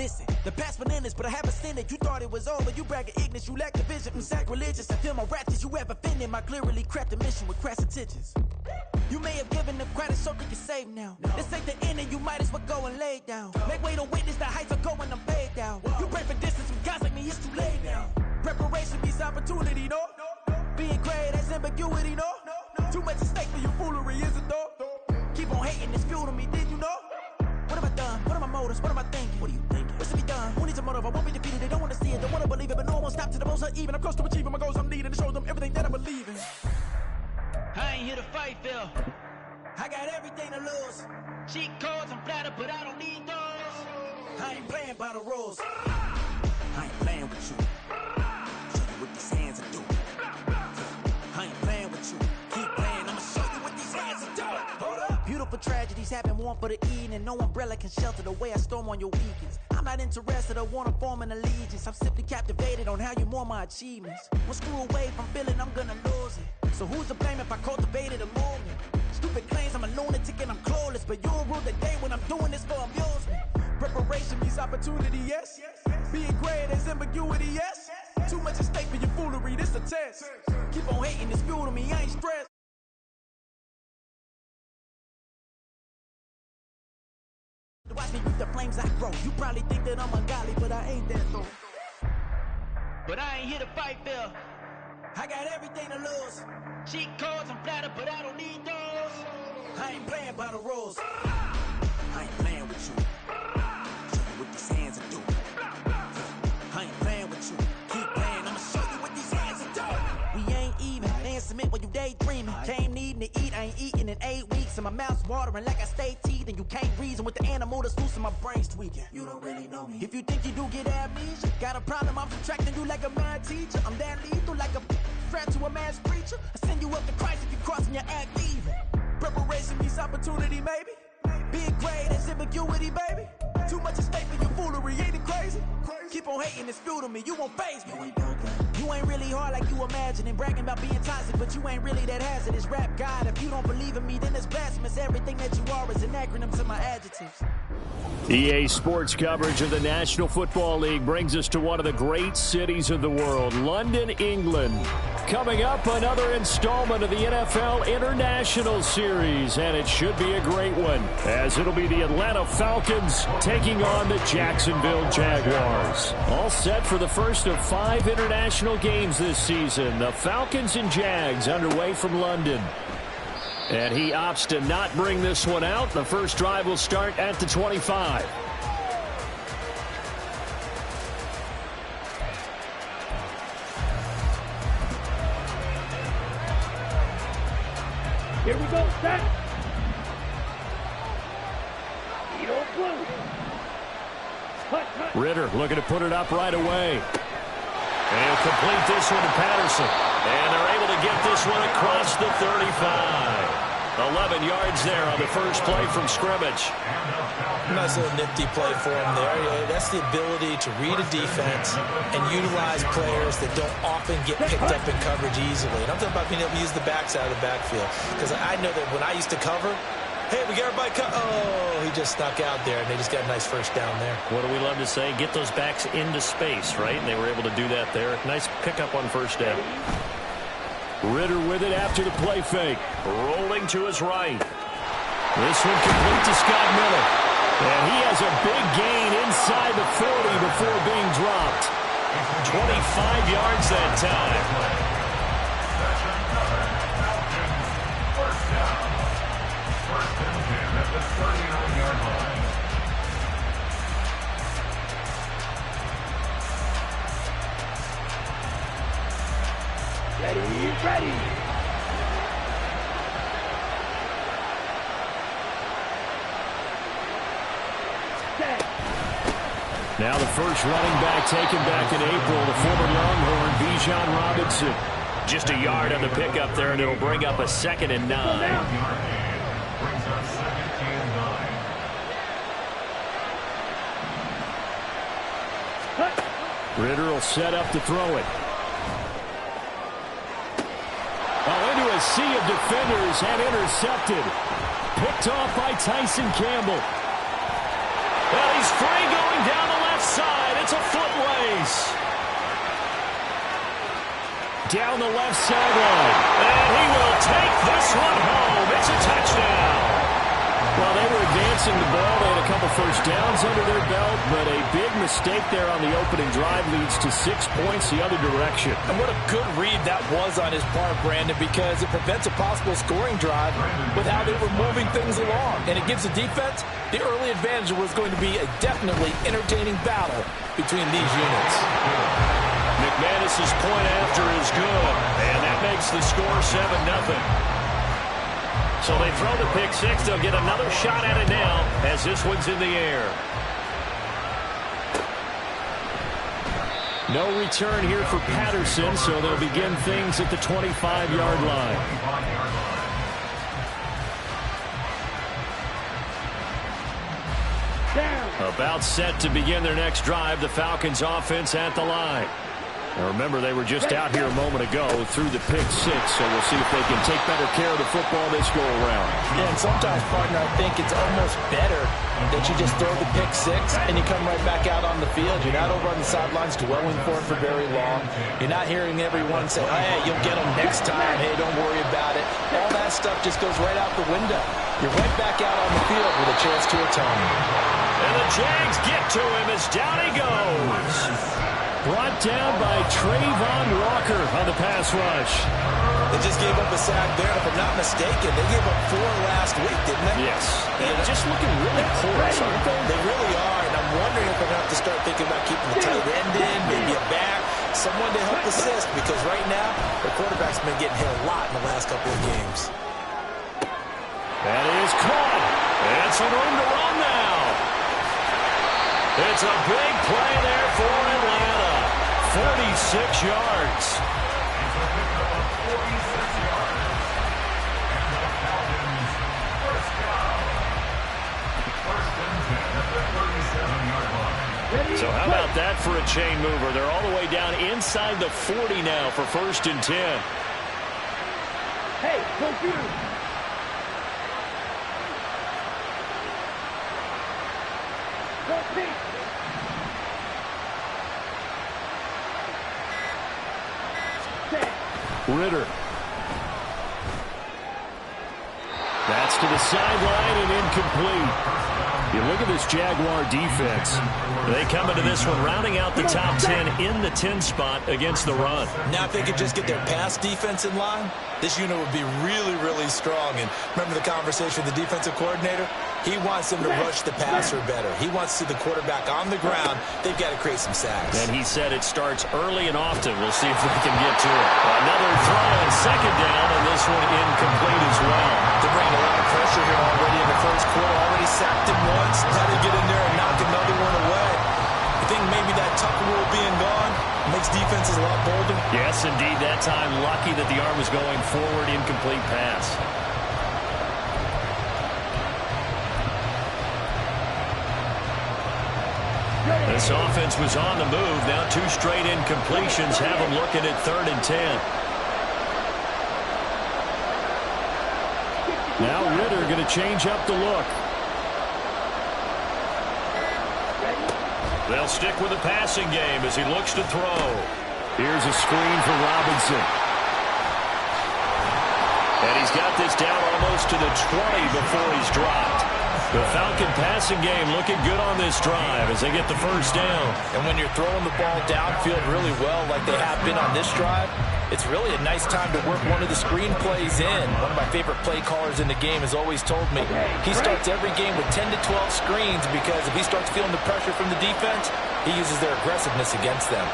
Listen, the past been endless, but I haven't seen it. You thought it was over, you bragging ignorance, you lack the vision. I'm sacrilegious, I feel my raptors, you ever offended. My clearly crafted mission with crass intentions. You may have given them credit so they can save now. This ain't the end and you might as well go and lay down. Make way to witness the heights of going, I'm paid down. You pray for distance with guys like me, it's too late now. Preparation means opportunity, no? Being great, that's ambiguity, no? Too much at stake for your foolery, is it though? Keep on hating, it's fuel to me, did you know? What have I done? What are my motives? What am I thinking? What are you thinking? What should be done? Who needs a motive? I won't be defeated. They don't want to see it. Don't want to believe it. But no one won't stop to the most uneven. I'm close to achieving my goals. I'm needing to show them everything that I believe in. I ain't here to fight, Phil. I got everything to lose. Cheat codes, I'm flattered, but I don't need those. I ain't playing by the rules. I ain't playing with you. Show you what these hands are doing. I ain't playing with you. Keep playing, I'ma show you what these hands are doing. Hold up. Beautiful tragedies happen, one for the eating, and no umbrella can shelter the way I storm on your weekends. I'm not interested or wanna form an allegiance. I'm simply captivated on how you mourn my achievements. One screw away from feeling I'm gonna lose it. So who's to blame if I cultivated a movement? Stupid claims I'm a lunatic and I'm clueless, but you'll rule the day when I'm doing this for amusement. Preparation means opportunity, yes. Being great as ambiguity, yes. Too much at stake for your foolery, this a test. Keep on hating, it's fuel to me, I ain't stressed. Watch me reap the flames I grow. You probably think that I'm ungodly, but I ain't that though. But I ain't here to fight, Phil. I got everything to lose. Cheat codes, I'm flattered, but I don't need those. I ain't playing by the rules. I ain't playing with you. Show you what these hands are doing. I ain't playing with you. Keep playing, I'ma show you what these hands are doing. We ain't even. They ain't submit when you daydreaming. Came needing to eat, I ain't eating in 8 weeks. And my mouth's watering like I stay teeth. And you can't reason with the animal that's loose and my brain's tweaking. You don't really know me. If you think you do get amnesia, got a problem, I'm subtracting you like a mad teacher. I'm that lethal like a threat to a mass preacher. I send you up to Christ if you crossing your act even. Preparation means opportunity, maybe. Being great is ambiguity, baby. Too much at stake for your foolery, ain't it crazy? Keep on hating, it's fuel to me, you won't faze me. You ain't really hard like you imagine and bragging about being toxic, but you ain't really that hazardous. Rap God, if you don't believe in me, then it's blasphemous. Everything that you are is an acronym to my adjectives. EA Sports coverage of the National Football League brings us to one of the great cities of the world, London, England. Coming up, another installment of the NFL International Series, and it should be a great one, as it'll be the Atlanta Falcons taking on the Jacksonville Jaguars. All set for the first of 5 international games this season. The Falcons and Jags underway from London. And he opts to not bring this one out. The first drive will start at the 25. Here we go, set. Edo blue. Cut. Ritter looking to put it up right away. And he'll complete this one to Patterson. And they're able to get this one across the 35. 11 yards there on the first play from scrimmage. Nice little nifty play for him there. Yeah, that's the ability to read a defense and utilize players that don't often get picked up in coverage easily. And I'm talking about being able to use the backside of the backfield. Because I know that when I used to cover, hey, we got everybody oh, he just snuck out there, and they just got a nice first down there. What do we love to say? Get those backs into space, right? And they were able to do that there. Nice pickup on first down. Ritter with it after the play fake. Rolling to his right. This one complete to Scott Miller. And he has a big gain inside the 40 before being dropped. 25 yards that time. At the 39-yard line. Ready. Set. Now the first running back taken back in April, the former Longhorn, Bijan Robinson. Just a yard on the pickup there, and it'll bring up a 2nd and 9. Ritter will set up to throw it. Into a sea of defenders and intercepted. Picked off by Tyson Campbell. And he's free going down the left side. It's a foot race. Down the left sideline. And he will take this one home. It's a touchdown. Well, they were advancing the ball. They had a couple first downs under their belt, but a big mistake there on the opening drive leads to 6 points the other direction. And what a good read that was on his part, Brandon, because it prevents a possible scoring drive with how they were moving things along. And it gives the defense the early advantage. Was going to be a definitely entertaining battle between these units. McManus's point after is good, and that makes the score 7-0. So they throw the pick six. They'll get another shot at it now as this one's in the air. No return here for Patterson, so they'll begin things at the 25-yard line. About set to begin their next drive. The Falcons offense at the line. Now remember, they were just out here a moment ago through the pick six, so we'll see if they can take better care of the football this go-around. Yeah, and sometimes, partner, I think it's almost better that you just throw the pick six and you come right back out on the field. You're not over on the sidelines dwelling for it for very long. You're not hearing everyone say, oh, hey, you'll get them next time. Hey, don't worry about it. All that stuff just goes right out the window. You're right back out on the field with a chance to atone. And the Jags get to him as down he goes. Brought down by Trayvon Walker on the pass rush. They just gave up a sack there. If I'm not mistaken, they gave up 4 last week, didn't they? Yes. And just looking really porous, aren't they? They really are, and I'm wondering if they're going to have to start thinking about keeping the tight end in, maybe a back, someone to help assist, because right now, the quarterback's been getting hit a lot in the last couple of games. That is caught. And some room to run now. It's a big play there for Atlanta. 46 yards. So how about that for a chain mover? They're all the way down inside the 40 now for 1st and 10. Hey, computer. Ritter. That's to the sideline and incomplete. You look at this Jaguar defense. They come into this one rounding out the top 10 in the 10 spot against the run. Now if they could just get their pass defense in line, this unit would be really, really strong. And remember the conversation with the defensive coordinator? He wants them to rush the passer better. He wants to see the quarterback on the ground. They've got to create some sacks. And he said it starts early and often. We'll see if we can get to it. Another throw on 2nd down, and this one incomplete as well. They're bringing a lot of pressure here already in the first quarter. Already sacked him once. How to get in there and knock another one away. I think maybe that Tucker rule being gone makes defenses a lot bolder. Yes, indeed. That time, lucky that the arm was going forward. Incomplete pass. This offense was on the move. Now 2 straight incompletions have them looking at 3rd and 10. Now Ritter going to change up the look. They'll stick with the passing game as he looks to throw. Here's a screen for Robinson. And he's got this down almost to the 20 before he's dropped. The Falcon passing game looking good on this drive as they get the 1st down. And when you're throwing the ball downfield really well like they have been on this drive, it's really a nice time to work one of the screen plays in. One of my favorite play callers in the game has always told me he starts every game with 10 to 12 screens because if he starts feeling the pressure from the defense, he uses their aggressiveness against them.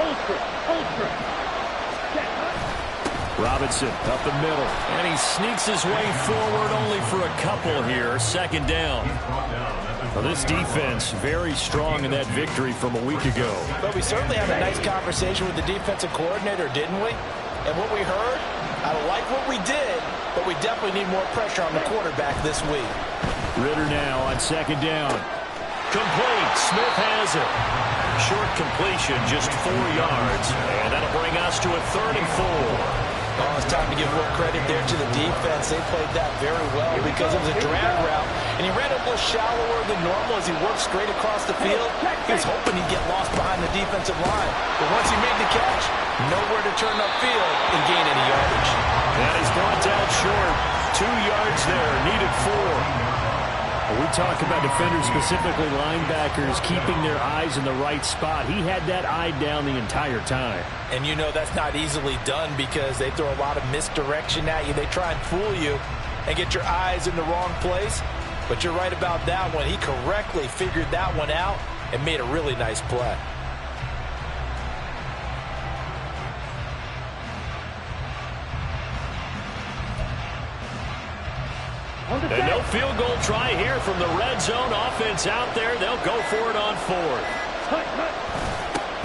Ultra. Robinson up the middle, and he sneaks his way forward only for a couple here. 2nd down. Well, this defense very strong in that victory from a week ago. But we certainly had a nice conversation with the defensive coordinator, didn't we? And what we heard, I like what we did, but we definitely need more pressure on the quarterback this week. Ritter now on 2nd down. Complete. Smith has it. Short completion, just 4 yards. And that'll bring us to a 3rd and 4. Oh, it's time to give more credit there to the defense. They played that very well because it was a drag route. And he ran a little shallower than normal as he worked straight across the field. He was hoping he'd get lost behind the defensive line. But once he made the catch, nowhere to turn upfield and gain any yardage. And he's brought down short. 2 yards there, needed 4. We talk about defenders, specifically linebackers, keeping their eyes in the right spot. He had that eye down the entire time. And you know that's not easily done because they throw a lot of misdirection at you. They try and fool you and get your eyes in the wrong place. But you're right about that one. He correctly figured that one out and made a really nice play. And no field goal try here from the red zone. Offense out there. They'll go for it on 4th.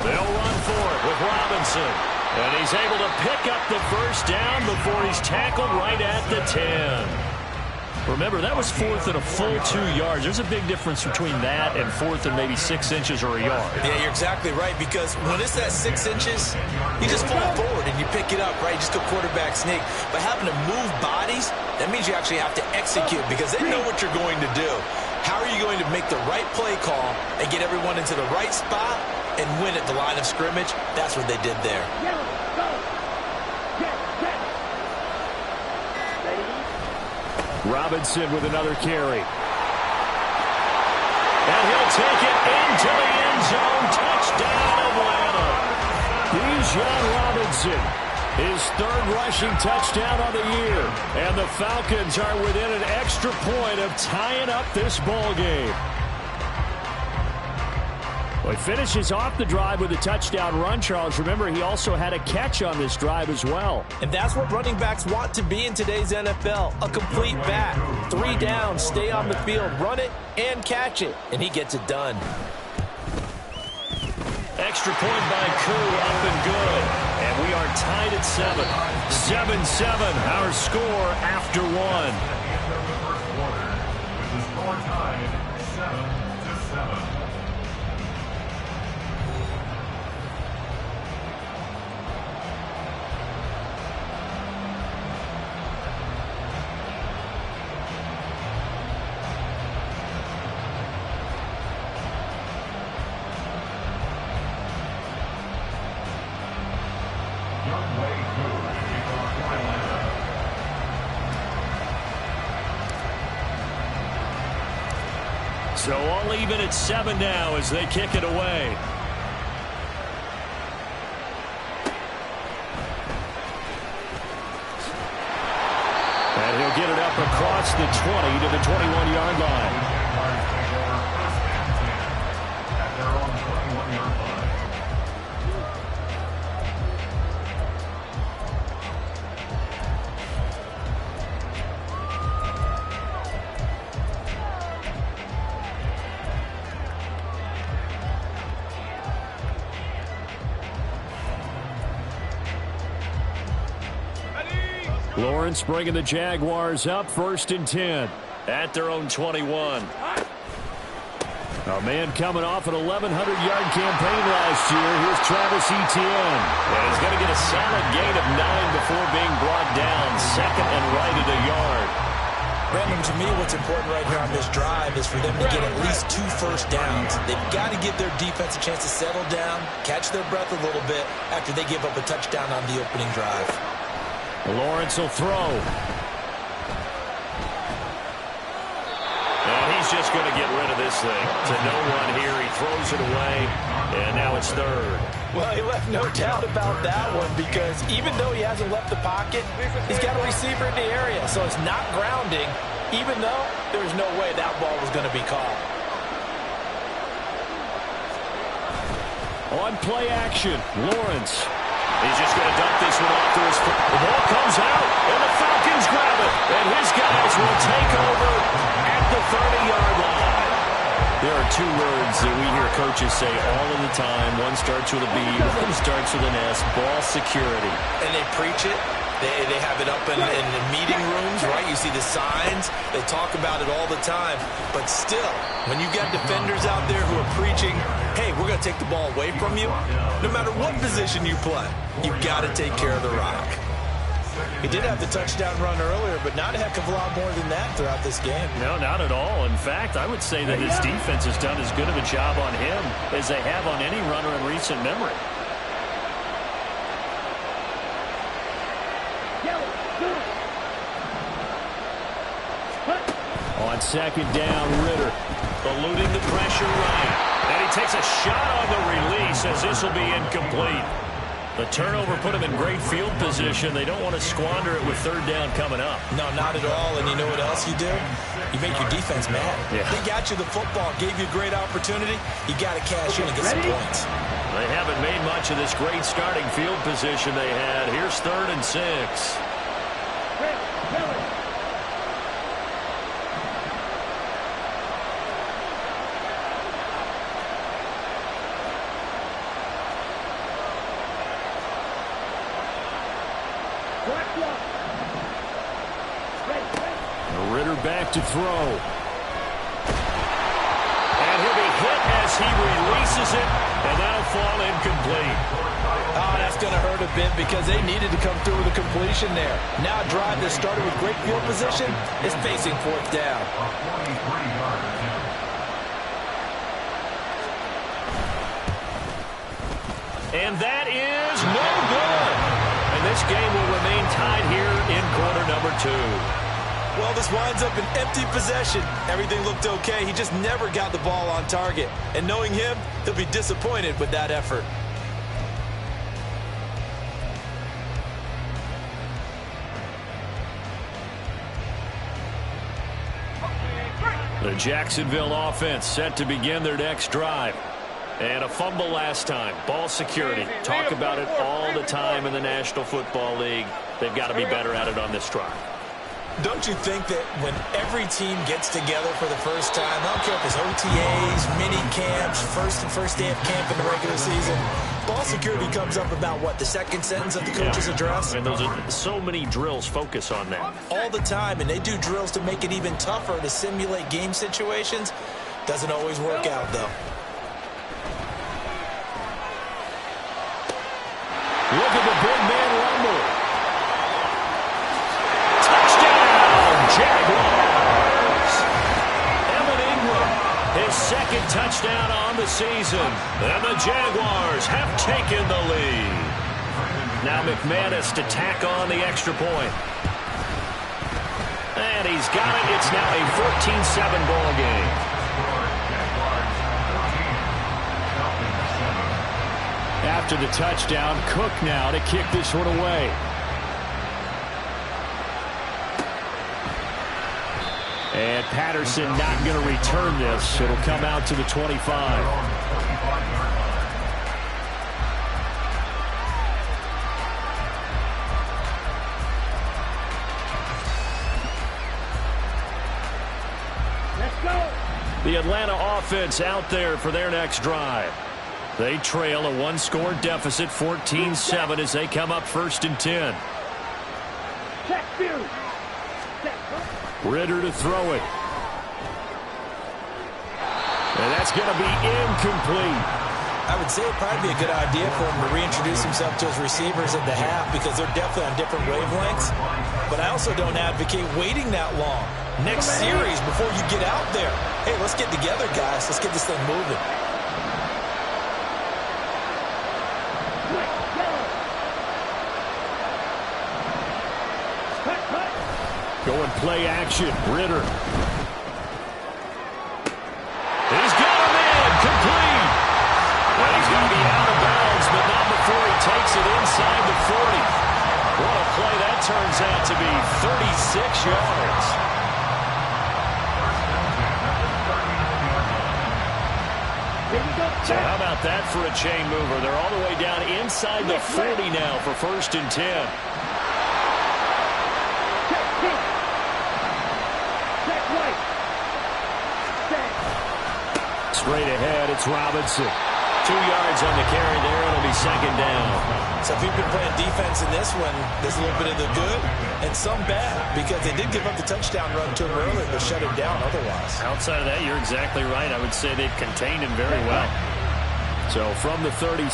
They'll run for it with Robinson. And he's able to pick up the first down before he's tackled right at the 10. Remember, that was 4th and a full 2 yards. There's a big difference between that and 4th and maybe 6 inches or a yard. Yeah, you're exactly right, because when it's that 6 inches, you just fall forward and you pick it up, right? You just go quarterback sneak. But having to move bodies, that means you actually have to execute because they know what you're going to do. How are you going to make the right play call and get everyone into the right spot and win at the line of scrimmage? That's what they did there. Robinson with another carry. And he'll take it into the end zone. Touchdown, Atlanta. Bijan Robinson, his 3rd rushing touchdown on the year. And the Falcons are within an extra point of tying up this ball game. Well, he finishes off the drive with a touchdown run, Charles. Remember, he also had a catch on this drive as well. And that's what running backs want to be in today's NFL, a complete back. 3 downs, stay on the field, run it, and catch it. And he gets it done. Extra point by Koo, up and good. And we are tied at 7. 7-7, our score after 1. With the score tied 7-7. So all even at 7 now as they kick it away. And he'll get it up across the 20 to the 21-yard line. At their own 21-yard line. Lawrence bringing the Jaguars up, 1st and 10 at their own 21. A man coming off an 1,100-yard campaign last year. Here's Travis Etienne. And he's going to get a solid gain of 9 before being brought down. 2nd and right at a yard. Brandon, to me, what's important right here on this drive is for them to get at least 2 first downs. They've got to give their defense a chance to settle down, catch their breath a little bit after they give up a touchdown on the opening drive. Lawrence will throw. And he's just going to get rid of this thing. To no one here. He throws it away. And now it's 3rd. Well, he left no doubt about that one because even though he hasn't left the pocket, he's got a receiver in the area. So it's not grounding, even though there's no way that ball was going to be caught. On play action, Lawrence. He's just going to dump this one off to his foot. The ball comes out, and the Falcons grab it. And his guys will take over at the 30-yard line. There are 2 words that we hear coaches say all of the time. One starts with a B, one starts with an S, ball security. And they preach it. They have it up in the meeting rooms, right? You see the signs. They talk about it all the time. But still, when you got defenders out there who are preaching, hey, we're going to take the ball away from you, no matter what position you play, you've got to take care of the rock. He did have the touchdown run earlier, but not a heck of a lot more than that throughout this game. No, not at all. In fact, I would say that his defense has done as good of a job on him as they have on any runner in recent memory. On second down, Ritter eluding the pressure right. And he takes a shot on the release as this will be incomplete. The turnover put him in great field position. They don't want to squander it with third down coming up. No, not at all. And you know what else you do? You make your defense mad. Yeah. They got you the football, gave you a great opportunity. You got to cash in and get some points. They haven't made much of this great starting field position they had. Here's 3rd and 6. Ritter back to throw. And he'll be hit as he releases it, and that'll fall incomplete. Oh, that's going to hurt a bit because they needed to come through with a completion there. Now a drive that started with great field position is facing 4th down. And that is no good. And this game will remain tied here in quarter number 2. Well, this winds up an empty possession. Everything looked okay. He just never got the ball on target. And knowing him, he'll be disappointed with that effort. The Jacksonville offense set to begin their next drive. And a fumble last time. Ball security. Talk about it all the time in the National Football League. They've got to be better at it on this drive. Don't you think that when every team gets together for the first time, I don't care if it's OTAs, mini camps, first day of camp in the regular season, ball security comes up about, what, the second sentence of the coach's address? And those are so many drills focus on that. All the time, and they do drills to make it even tougher to simulate game situations. Doesn't always work out, though. Look at the big man rumble. Jaguars. Evan Ingram, his 2nd touchdown on the season. And the Jaguars have taken the lead. Now McManus to tack on the extra point. And he's got it. It's now a 14-7 ball game. After the touchdown, Cook now to kick this one away. And Patterson not going to return this. It'll come out to the 25. Let's go. The Atlanta offense out there for their next drive. They trail a 1-score deficit, 14-7, as they come up 1st and 10. Check view. Ritter to throw it. And that's going to be incomplete. I would say it'd probably be a good idea for him to reintroduce himself to his receivers at the half because they're definitely on different wavelengths. But I also don't advocate waiting that long. Next series, before you get out there, hey, let's get together, guys. Let's get this thing moving. Going play action. Ritter. He's got him in. Complete. And he's going to be out of bounds, but not before he takes it inside the 40. What a play that turns out to be. 36 yards. So how about that for a chain mover? They're all the way down inside the 40 now for 1st and 10. Straight ahead, it's Robinson. 2 yards on the carry there. It'll be 2nd down. So if you've been playing defense in this one, there's a little bit of the good and some bad because they did give up the touchdown run to him earlier, but shut him down otherwise. Outside of that, you're exactly right. I would say they've contained him very well. So from the 37,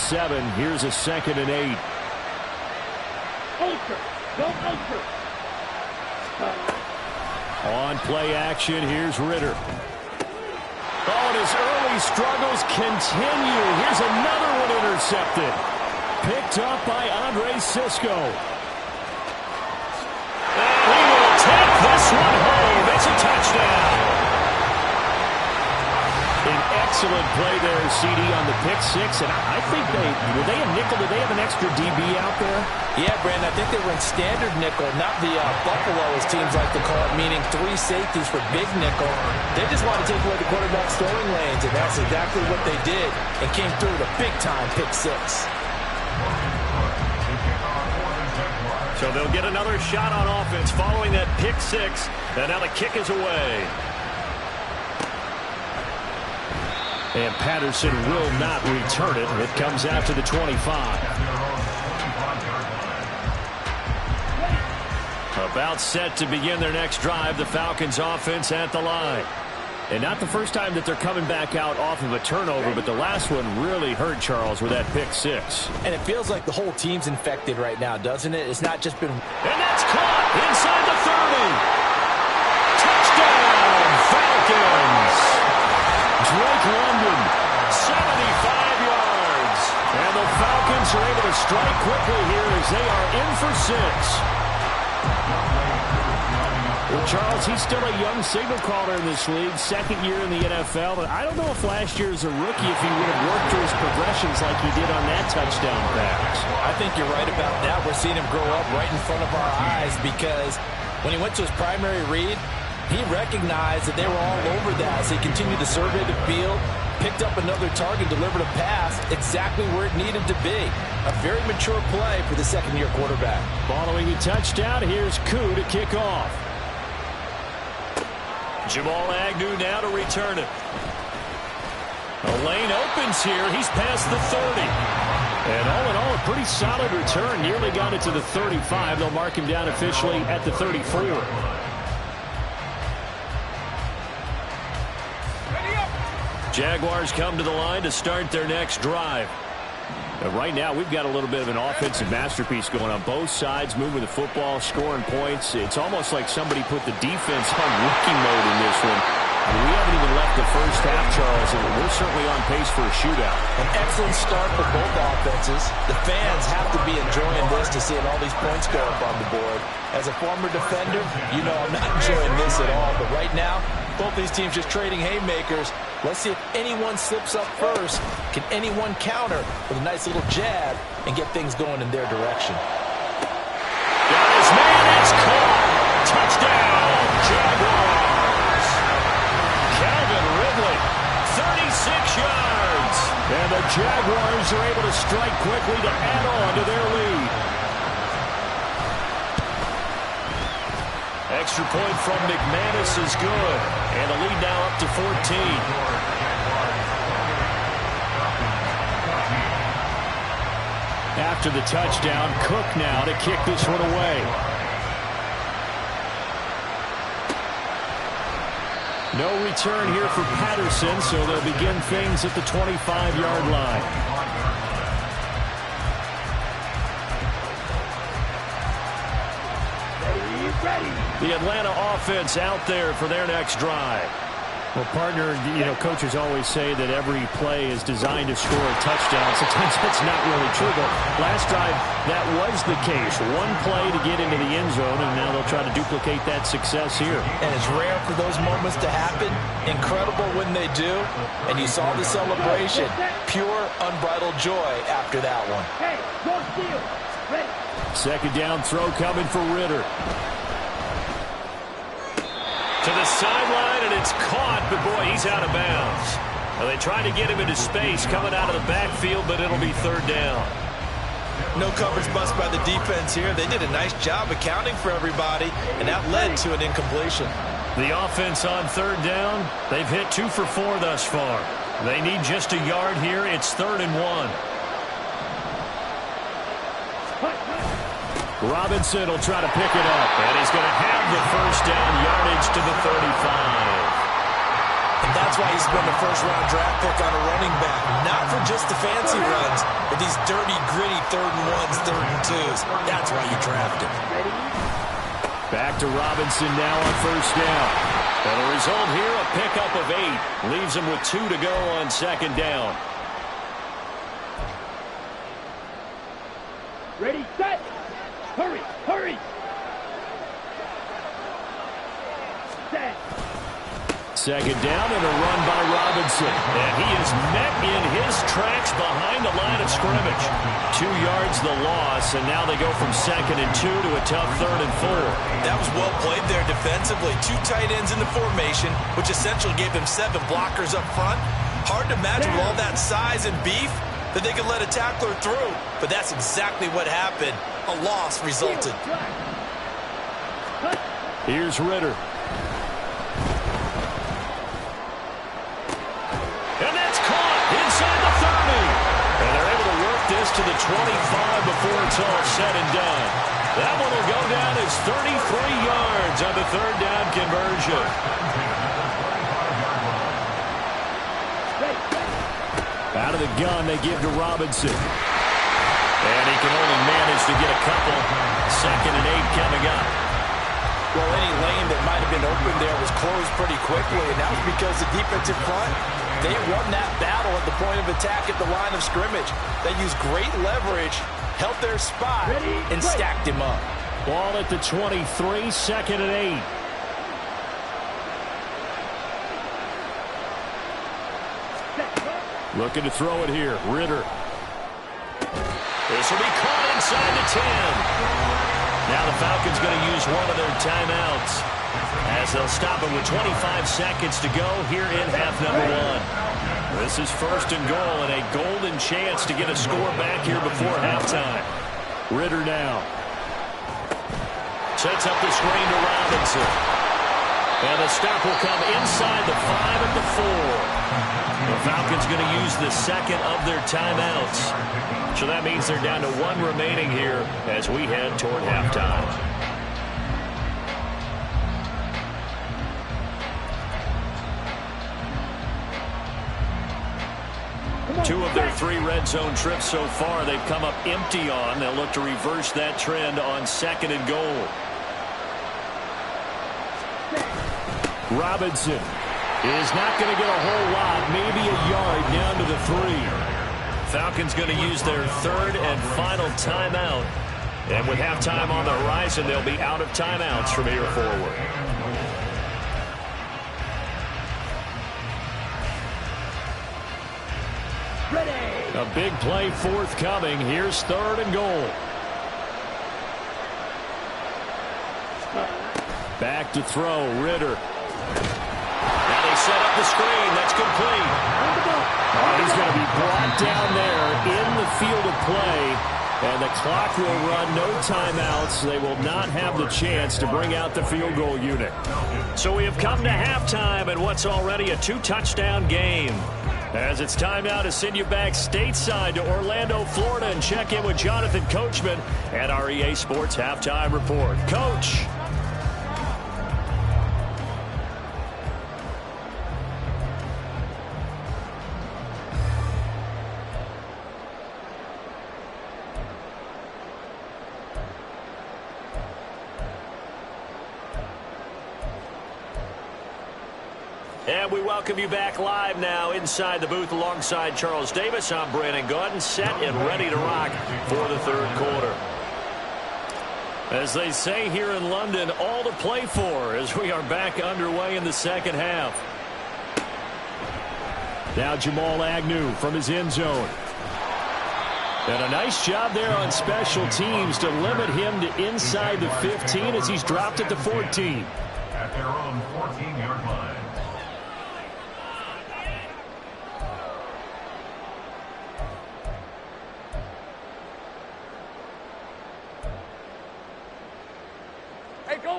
here's a 2nd and 8. Ultra. Don't anchor. On play action, here's Ritter. Oh, and his early struggles continue. Here's another one intercepted. Picked up by Andre Cisco. And he will take this one home. It's a touchdown. An excellent play there, CD, on the pick six. And I think were they a nickel? Did they have an extra DB out there? Yeah, Brandon, I think they were in standard nickel, not the Buffalo, as teams like to call it, meaning 3 safeties for big nickel. They just wanted to take away the quarterback's throwing lanes, and that's exactly what they did, and came through with a big-time pick six. So they'll get another shot on offense following that pick six, and now the kick is away. And Patterson will not return it. It comes out to the 25. About set to begin their next drive. The Falcons offense at the line. And not the first time that they're coming back out off of a turnover, but the last one really hurt Charles with that pick six. And it feels like the whole team's infected right now, doesn't it? It's not just been... And that's caught inside the 30. Touchdown, Falcons. Drake London, 75 yards. And the Falcons are able to strike quickly here as they are in for 6. Well, Charles, he's still a young signal caller in this league, second year in the NFL. But I don't know if last year as a rookie, if he would have worked through his progressions like he did on that touchdown pass. I think you're right about that. We're seeing him grow up right in front of our eyes because when he went to his primary read, he recognized that they were all over that as he continued to survey the field, picked up another target, delivered a pass exactly where it needed to be. A very mature play for the second-year quarterback. Following the touchdown, here's Koo to kick off. Jamal Agnew now to return it. A lane opens here. He's past the 30. And all in all, a pretty solid return. Nearly got it to the 35. They'll mark him down officially at the 34. Jaguars come to the line to start their next drive. Right now, we've got a little bit of an offensive masterpiece going on. Both sides moving the football, scoring points. It's almost like somebody put the defense on rookie mode in this one. We haven't even left the first half, Charles, and we're certainly on pace for a shootout. An excellent start for both offenses. The fans have to be enjoying this to seeing all these points go up on the board. As a former defender, you know I'm not enjoying this at all. But right now, both these teams just trading haymakers. Let's see if anyone slips up first. Can anyone counter with a nice little jab and get things going in their direction? Got his man, it's caught. Touchdown, Jaguars. Calvin Ridley, 36 yards. And the Jaguars are able to strike quickly to add on to their lead. Extra point from McManus is good. And the lead now up to 14. After the touchdown, Cook now to kick this one away. No return here for Patterson, so they'll begin things at the 25-yard line. The Atlanta offense out there for their next drive. Well, partner, you know, coaches always say that every play is designed to score a touchdown. Sometimes that's not really true, but last drive, that was the case. One play to get into the end zone, and now they'll try to duplicate that success here. And it's rare for those moments to happen. Incredible when they do. And you saw the celebration. Pure, unbridled joy after that one. Hey, go steal. Ready. Second down throw coming for Ritter. To the sideline, and it's caught, but boy, he's out of bounds. Well, they tried to get him into space coming out of the backfield, but it'll be third down. No coverage bust by the defense here. They did a nice job accounting for everybody, and that led to an incompletion. The offense on third down, they've hit 2 for 4 thus far. They need just a yard here. It's 3rd and 1. Robinson will try to pick it up, and he's going to have the first down, yardage to the 35. And that's why you spend a first-round draft pick on a running back. Not for just the fancy runs, but these dirty, gritty 3rd and 1s, 3rd and 2s. That's why you draft him. Back to Robinson now on first down. And the result here, a pickup of 8. Leaves him with 2 to go on second down. Ready, set. Hurry, hurry. Set. Second down and a run by Robinson. And he is met in his tracks behind the line of scrimmage. 2 yards the loss, and now they go from 2nd and 2 to a tough 3rd and 4. That was well played there defensively. 2 tight ends in the formation, which essentially gave him 7 blockers up front. Hard to imagine with all that size and beef that they could let a tackler through. But that's exactly what happened. A loss resulted. Here's Ritter. And that's caught inside the 30. And they're able to work this to the 25 before it's all said and done. That one will go down as 33 yards on the 3rd down conversion. Out of the gun, they give to Robinson. And he can only manage to get a couple. 2nd and 8 coming up. Well, any lane that might have been open there was closed pretty quickly, and that was because the defensive front, they won that battle at the point of attack at the line of scrimmage. They used great leverage, held their spot, and stacked him up. Ball at the 23, 2nd and 8. Looking to throw it here. Ritter. This will be caught inside the 10. Now the Falcons going to use one of their timeouts as they'll stop it with 25 seconds to go here in half number 1. This is 1st and goal and a golden chance to get a score back here before halftime. Ritter now. Sets up the screen to Robinson. And the stop will come inside the 5 at the 4. The Falcons going to use the 2nd of their timeouts. So that means they're down to 1 remaining here as we head toward halftime. Two of their 3 red zone trips so far they've come up empty on. They'll look to reverse that trend on 2nd and goal. Robinson is not going to get a whole lot, maybe a yard down to the 3. Falcons going to use their 3rd and final timeout. And with halftime on the horizon, they'll be out of timeouts from here forward. Ready. A big play forthcoming. Here's 3rd and goal. Back to throw, Ritter. Now they set up the screen. That's complete. He's going to be brought down there in the field of play. And the clock will run, no timeouts. They will not have the chance to bring out the field goal unit. So we have come to halftime in what's already a 2-touchdown game. As it's time now to send you back stateside to Orlando, Florida, and check in with Jonathan Coachman at our EA Sports Halftime Report. Coach. And we welcome you back live now inside the booth alongside Charles Davis. I'm Brandon Gaudin, set and ready to rock for the 3rd quarter. As they say here in London, all to play for as we are back underway in the 2nd half. Now Jamal Agnew from his end zone. And a nice job there on special teams to limit him to inside the 15 as he's dropped at the 14. At their own 14-yard line.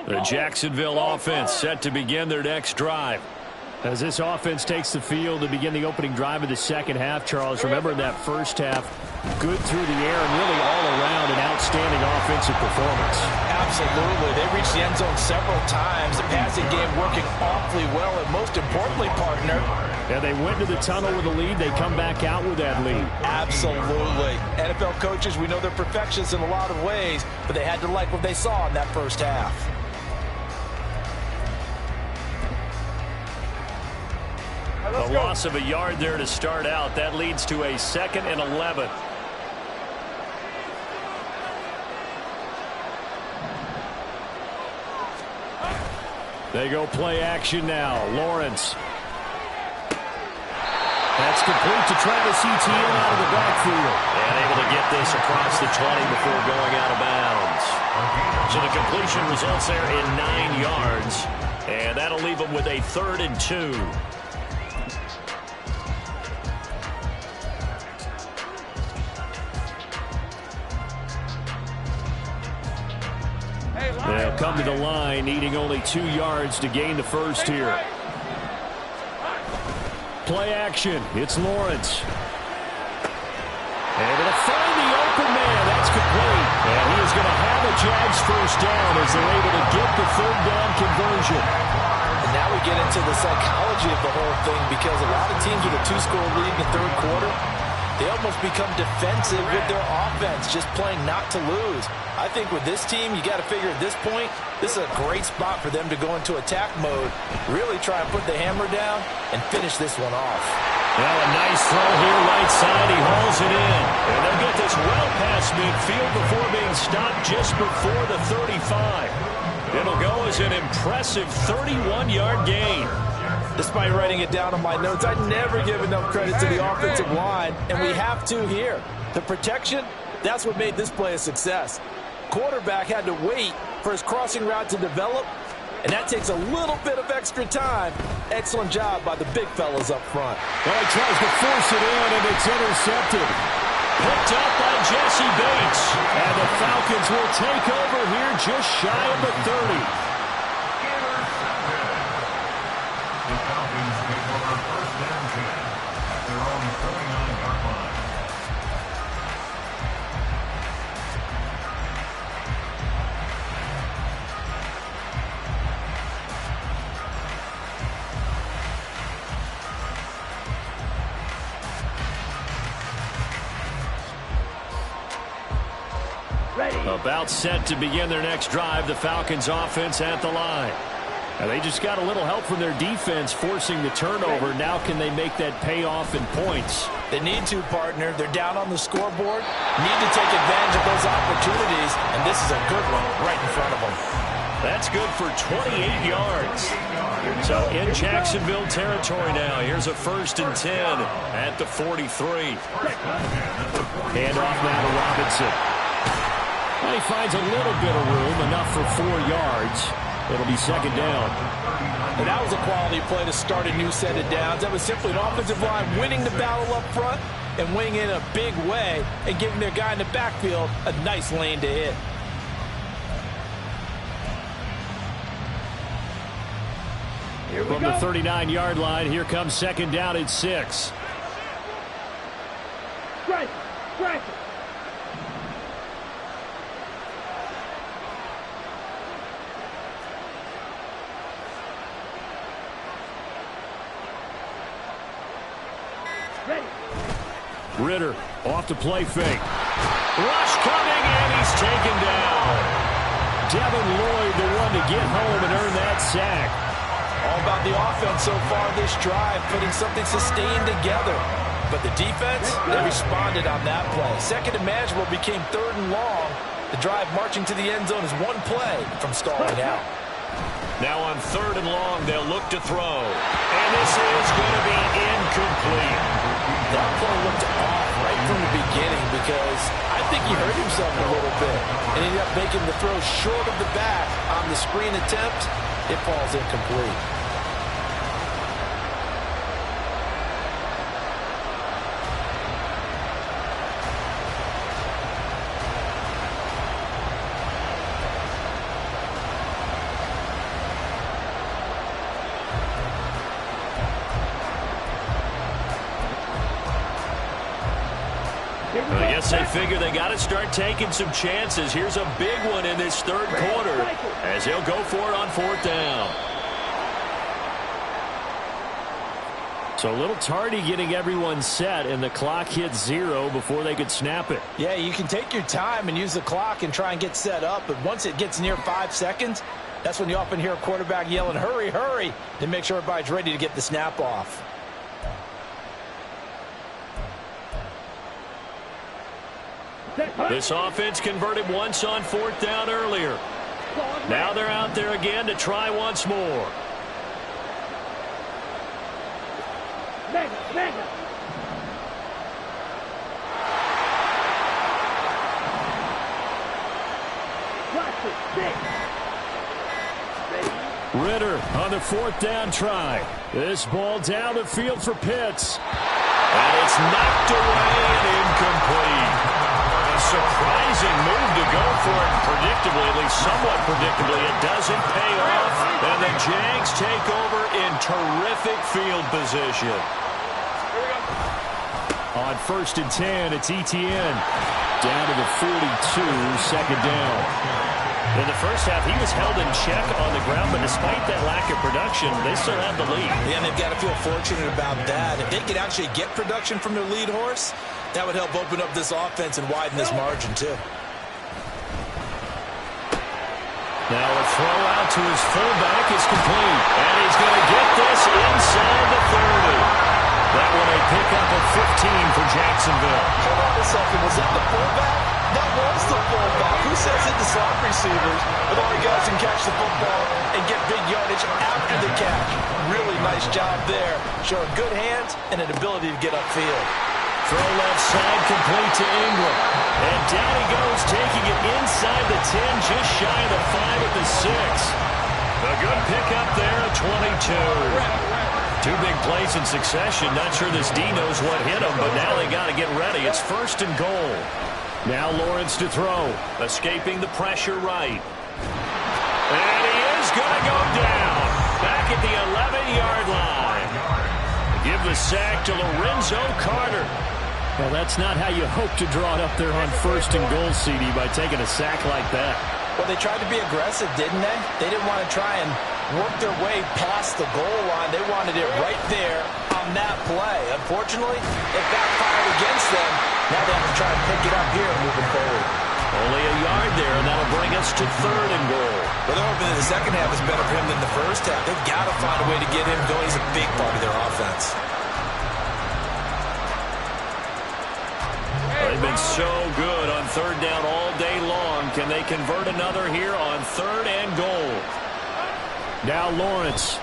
The Jacksonville offense set to begin their next drive. As this offense takes the field to begin the opening drive of the second half, Charles, remember in that first half, good through the air and really all around an outstanding offensive performance. Absolutely. They reached the end zone several times. The passing game working awfully well, and most importantly, partner. Yeah, they went to the tunnel with a lead. They come back out with that lead. Absolutely. NFL coaches, we know they're perfectionists in a lot of ways, but they had to like what they saw in that first half. A loss of a yard there to start out. That leads to a 2nd and 11. They go play action now. Lawrence. That's complete to Travis Etienne out of the backfield. And able to get this across the 20 before going out of bounds. So the completion results there in 9 yards. And that'll leave them with a 3rd and 2. They'll come to the line, needing only 2 yards to gain the first here. Play action. It's Lawrence. Able to find the open man. That's complete. And he is going to have a Jags first down as they're able to get the 3rd down conversion. And now we get into the psychology of the whole thing, because a lot of teams with a 2-score lead in the 3rd quarter, they almost become defensive with their offense, just playing not to lose. I think with this team, you got to figure at this point, this is a great spot for them to go into attack mode, really try and put the hammer down and finish this one off. Well, a nice throw here, right side. He hauls it in. And they'll get this well past midfield before being stopped just before the 35. It'll go as an impressive 31-yard gain. Despite writing it down on my notes, I never give enough credit to the offensive line, and we have to here. The protection, that's what made this play a success. Quarterback had to wait for his crossing route to develop, and that takes a little bit of extra time. Excellent job by the big fellas up front. Well, he tries to force it in, and it's intercepted. Picked up by Jesse Bates. And the Falcons will take over here just shy of the 30. The Falcons take over 1st and 10 at their own 39-yard line. About set to begin their next drive, the Falcons offense at the line. And they just got a little help from their defense forcing the turnover. Now can they make that pay off in points? They need to, partner. They're down on the scoreboard. Need to take advantage of those opportunities, and this is a good one right in front of them. That's good for 28 yards. So in Jacksonville territory now. Here's a 1st and 10 at the 43. Handoff now to Robinson. Well, he finds a little bit of room, enough for 4 yards. It'll be 2nd down. And that was a quality play to start a new set of downs. That was simply an offensive line winning the battle up front and winning in a big way and giving their guy in the backfield a nice lane to hit. From the 39-yard line, here comes 2nd down and 6. Strike! Strike! Ritter off to play fake. Rush coming, and he's taken down. Devin Lloyd, the one to get home and earn that sack. All about the offense so far this drive, putting something sustained together. But the defense, they responded on that play. 2nd and manageable became 3rd and long. The drive marching to the end zone is one play from stalling out. Now on 3rd and long, they'll look to throw. And this is going to be incomplete. That play looked off right from the beginning because I think he hurt himself a little bit and ended up making the throw short of the back on the screen attempt. It falls incomplete. I guess they figure they got to start taking some chances. Here's a big one in this third quarter as he'll go for it on fourth down. So a little tardy getting everyone set, and the clock hit 0 before they could snap it. Yeah, you can take your time and use the clock and try and get set up, but once it gets near 5 seconds, that's when you often hear a quarterback yelling, hurry, hurry, to make sure everybody's ready to get the snap off. This offense converted once on fourth down earlier. Now they're out there again to try once more. Mega. Watch it. 6. Ritter on the fourth down try. This ball down the field for Pitts. And it's knocked away and incomplete. A surprising move to go for it. Predictably, at least somewhat predictably, it doesn't pay off. And the Jags take over in terrific field position. On 1st and 10, it's ETN. Down to the 42, second down. In the first half, he was held in check on the ground, but despite that lack of production, they still have the lead. Yeah, and they've got to feel fortunate about that. If they could actually get production from their lead horse, that would help open up this offense and widen this margin, too. Now a throw out to his fullback is complete. And he's going to get this inside the 30. That one a pickup of 15 for Jacksonville. Hold on a second. Was that the fullback? That was the fullback. Who says it to slot receivers with all the guys can catch the football and get big yardage after the catch? Really nice job there. Showing good hands and an ability to get upfield. Throw left side complete to Ingram. And down he goes, taking it inside the 10, just shy of the 5 at the 6. A good pickup there at 22. 2 big plays in succession. Not sure this D knows what hit him, but now they got to get ready. It's 1st and goal. Now Lawrence to throw. Escaping the pressure right. And he is going to go down. Back at the 11-yard line. Give the sack to Lorenzo Carter. Well, that's not how you hope to draw it up there on 1st and goal, CD, by taking a sack like that. Well, they tried to be aggressive, didn't they? They didn't want to try and work their way past the goal line. They wanted it right there on that play. Unfortunately, it backfired against them. Now they have to try and pick it up here moving forward. Only a yard there, and that'll bring us to 3rd and goal. Well, they're hoping that the second half is better for him than the first half. They've got to find a way to get him going. He's a big part of their offense. They've been so good on 3rd down all day long. Can they convert another here on 3rd and goal? Now Lawrence.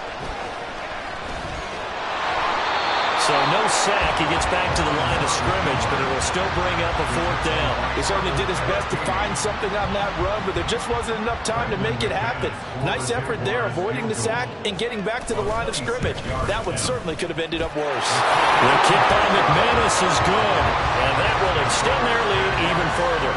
So no sack. He gets back to the line of scrimmage, but it will still bring up a 4th down. He certainly did his best to find something on that run, but there just wasn't enough time to make it happen. Nice effort there, avoiding the sack and getting back to the line of scrimmage. That one certainly could have ended up worse. The kick by McManus is good, and that will extend their lead even further.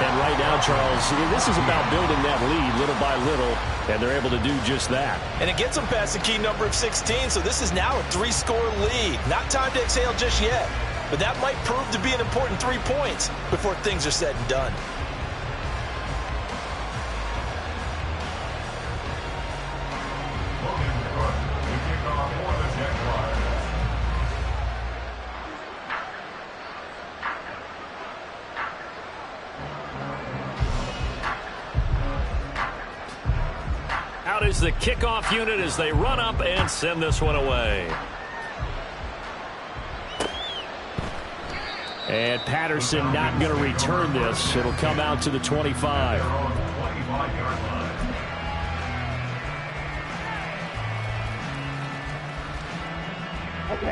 And right now, Charles, this is about building that lead little by little, and they're able to do just that. And it gets them past the key number of 16, so this is now a 3-score lead. Not time to exhale just yet, but that might prove to be an important 3 points before things are said and done. Out is the kickoff unit as they run up and send this one away. And Patterson not going to return this. It'll come out to the 25.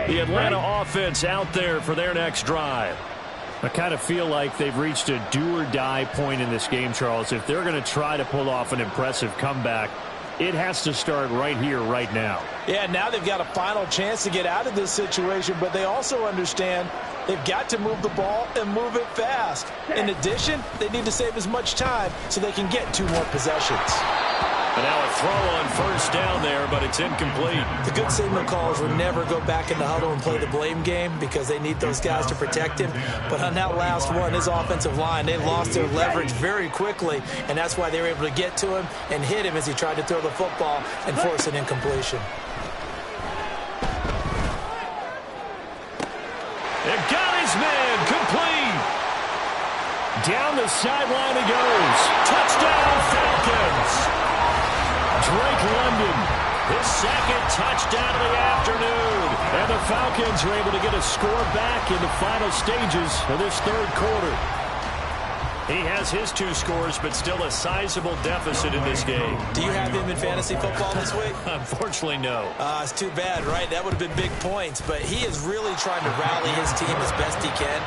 The Atlanta offense out there for their next drive. I kind of feel like they've reached a do-or-die point in this game, Charles. If they're going to try to pull off an impressive comeback, it has to start right here, right now. Yeah, now they've got a final chance to get out of this situation, but they also understand they've got to move the ball and move it fast. In addition, they need to save as much time so they can get 2 more possessions. And now a throw on first down there, but it's incomplete. The good signal callers will never go back in the huddle and play the blame game because they need those guys to protect him. But on that last one, his offensive line, they lost their leverage very quickly, and that's why they were able to get to him and hit him as he tried to throw the football and force an incompletion. It got his man complete. Down the sideline he goes. Touchdown, Falcons. Drake London, his second touchdown of the afternoon. And the Falcons are able to get a score back in the final stages of this third quarter. He has his 2 scores, but still a sizable deficit in this game. Do you have him in fantasy football this week? Unfortunately, no. It's too bad, right? That would have been big points, but he is really trying to rally his team as best he can.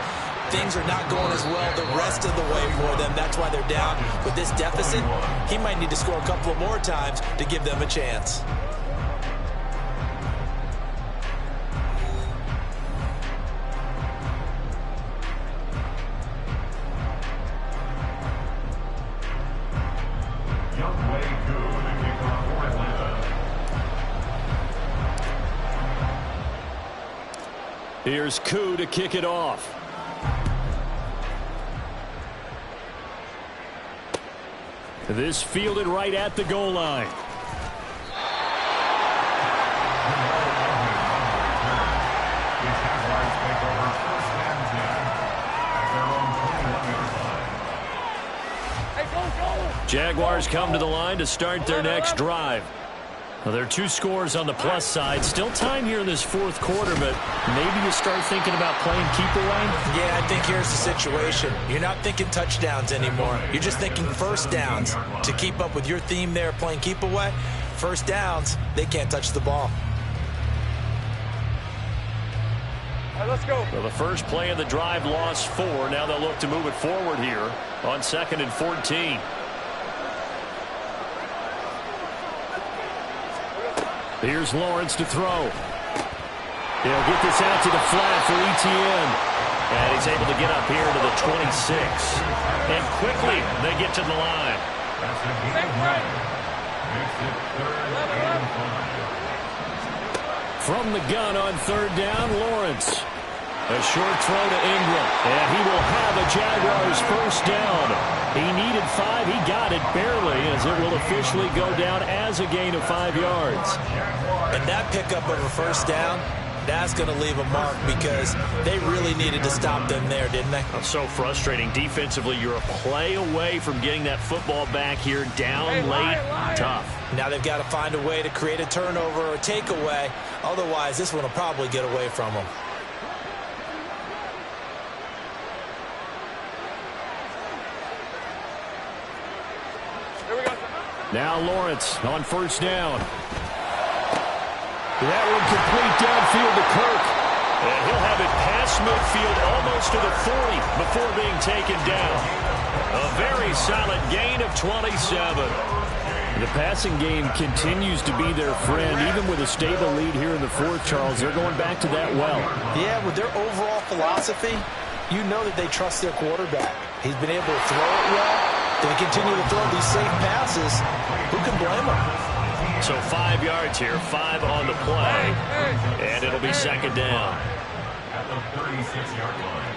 Things are not going as well the rest of the way for them. That's why they're down. With this deficit, he might need to score a couple of more times to give them a chance. Here's Koo to kick it off. This fielded right at the goal line. Jaguars come to the line to start their next drive. Well, there are 2 scores on the plus side. Still time here in this fourth quarter, but maybe you start thinking about playing keep away? Yeah, I think here's the situation. You're not thinking touchdowns anymore. You're just thinking first downs. To keep up with your theme there, playing keep away, first downs, they can't touch the ball. All right, let's go. Well, the first play of the drive lost 4. Now they'll look to move it forward here on 2nd and 14. Here's Lawrence to throw. He'll get this out to the flat for ETN. And he's able to get up here to the 26. And quickly, they get to the line. From the gun on 3rd down, Lawrence. A short throw to Ingram. And he will have a Jaguars first down. He needed 5. He got it barely, as it will officially go down as a gain of 5 yards. And that pickup of a first down, that's going to leave a mark because they really needed to stop them there, didn't they? That's so frustrating. Defensively, you're a play away from getting that football back here down late. Tough. Now they've got to find a way to create a turnover or a takeaway. Otherwise, this one will probably get away from them. Now Lawrence on first down. That one complete downfield to Kirk. And he'll have it past midfield almost to the 40 before being taken down. A very solid gain of 27. The passing game continues to be their friend. Even with a stable lead here in the 4th, Charles, they're going back to that well. Yeah, with their overall philosophy, you know that they trust their quarterback. He's been able to throw it well. They continue to throw these safe passes. Who can blame them? So 5 yards here, 5 on the play, and it'll be 2nd down. At the 36-yard line.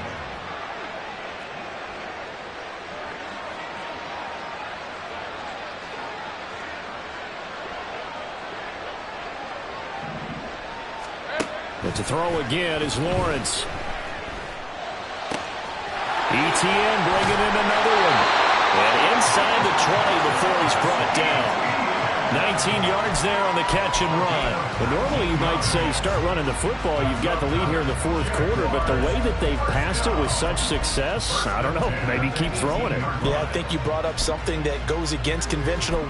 But to throw again is Lawrence. ETN bringing in another one. And inside the 20 before he's brought down. 19 yards there on the catch and run. But normally you might say start running the football. You've got the lead here in the 4th quarter. But the way that they've passed it with such success, I don't know. Maybe keep throwing it. Yeah, I think you brought up something that goes against conventional